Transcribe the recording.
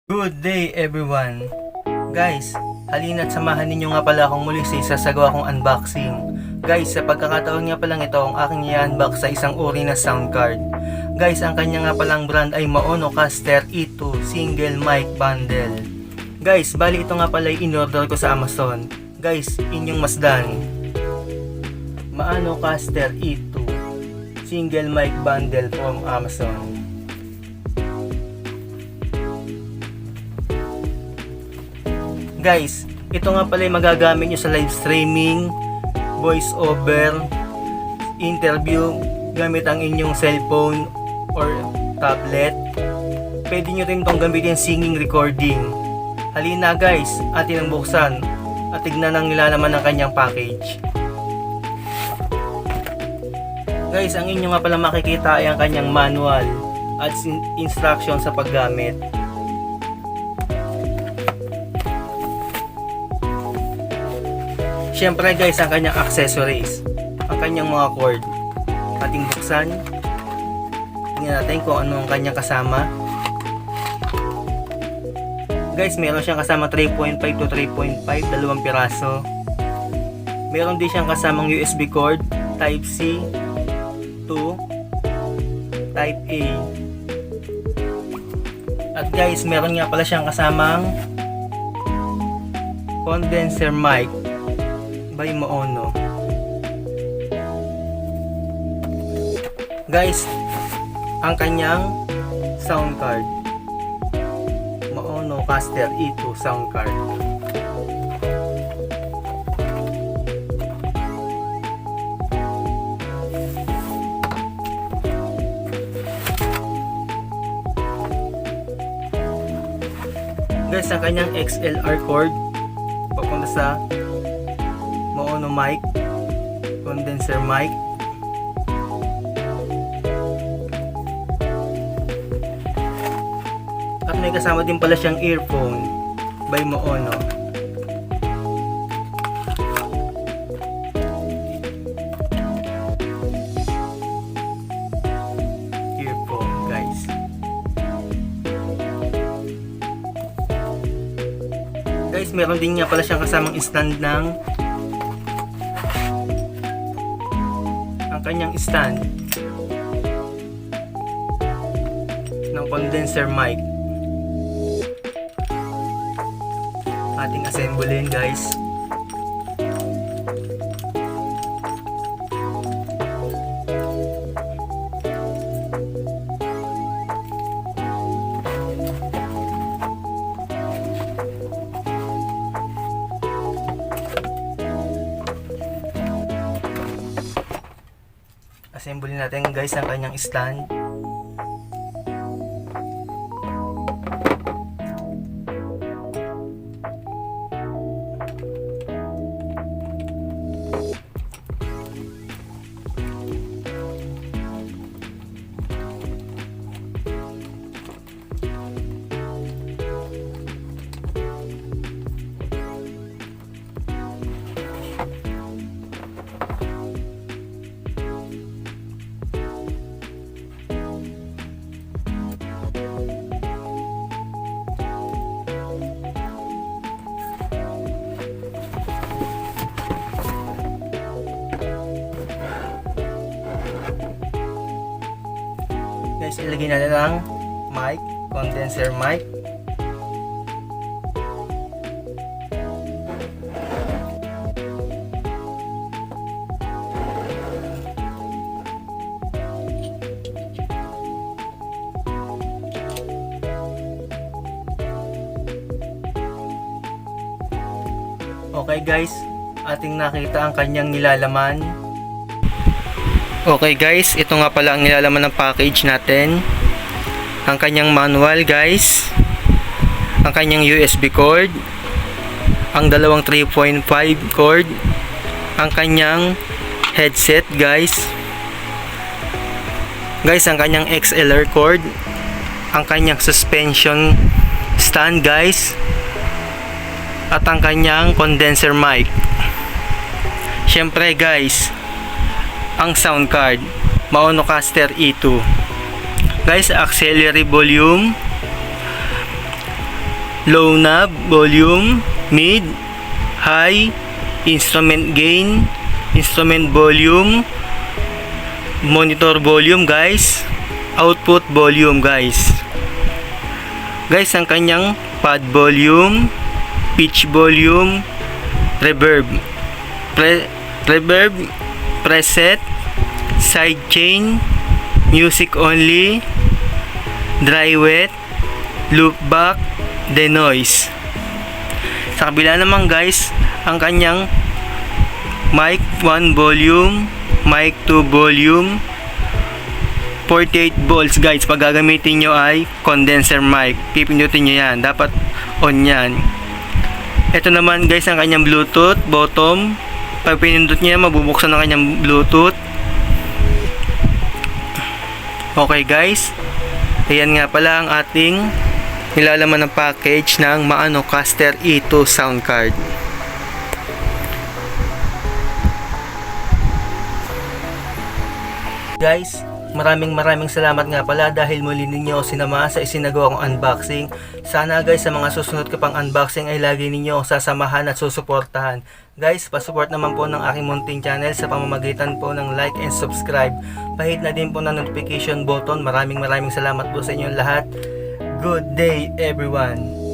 Good day everyone! Guys, halina't samahan ninyo nga pala akong muli sa isasagawa kong unboxing. Guys, sa pagkakataon nga palang ito ang aking i-unbox sa isang uri na sound card. Guys, ang kanya nga palang brand ay Maonocaster E2 Single Mic Bundle. Guys, bali ito nga pala in-order ko sa Amazon. Guys, inyong masdan. Maonocaster E2 Single Mic Bundle from Amazon. Guys, ito nga pala yung magagamit nyo sa live streaming, voice over, interview, gamit ang inyong cellphone or tablet. Pwede nyo rin itong gamitin singing recording. Halina guys, atin ang buksan at tignan ang nilalaman ng kanyang package. Guys, ang inyo nga pala makikita ay ang kanyang manual at instruction sa paggamit. Siyempre guys, ang kanyang accessories, ang kanyang mga cord. Ating buksan. Tingnan natin kung ano ang kanyang kasama. Guys, meron siyang kasama 3.5 to 3.5, dalawang piraso. Meron din siyang kasamang USB cord, Type C to Type A. At guys, meron nga pala siyang kasamang condenser mic by Maono. Guys, ang kanyang sound card, Maonocaster E2 sound card. Guys, ang kanyang XLR cord papunta sa Maono mic, condenser mic. At may kasama din pala siyang earphone by Maono. Earphone guys. Guys, meron din nga pala siyang kasamang stand ng kanyang stand ng condenser mic. Ating assemblein guys. Assemble natin guys ang kanyang stand. Guys, ilagay natin ang mic, condenser mic. Okay guys, ating nakita ang kanyang nilalaman. Okay guys, ito nga pala ang nilalaman ng package natin. Ang kanyang manual guys, ang kanyang USB cord, ang dalawang 3.5 cord, ang kanyang headset guys. Guys, ang kanyang XLR cord, ang kanyang suspension stand guys, at ang kanyang condenser mic. Syempre guys, ang sound card Maonocaster E2. Guys, auxiliary volume, low knob, volume, mid, high, instrument gain, instrument volume, monitor volume guys, output volume guys. Guys, ang kanyang pad volume, pitch volume, reverb, reverb, preset, sidechain, music only, dry wet, loopback, denoise. Sa kabila naman guys, ang kanyang mic 1 volume, mic 2 volume, 48 volts guys. Pag gagamitin nyo ay condenser mic, pipindutin nyo yan, dapat on yan. Ito naman guys ang kanyang bluetooth bottom. Pag pinindot nyo yan, mabubuksan ang kanyang bluetooth. Okay guys, ayan nga pala ang ating nilalaman ng package ng Maano Caster E2 sound card. Guys, maraming salamat nga pala dahil muli ninyo sinama sa isinagawa kong unboxing. Sana guys sa mga susunod ko pang unboxing ay lagi ninyo sasamahan at susuportahan. Guys, pasupport naman po ng aking munting channel sa pamamagitan po ng like and subscribe. Pahit na din po ng notification button. Maraming salamat po sa inyong lahat. Good day everyone!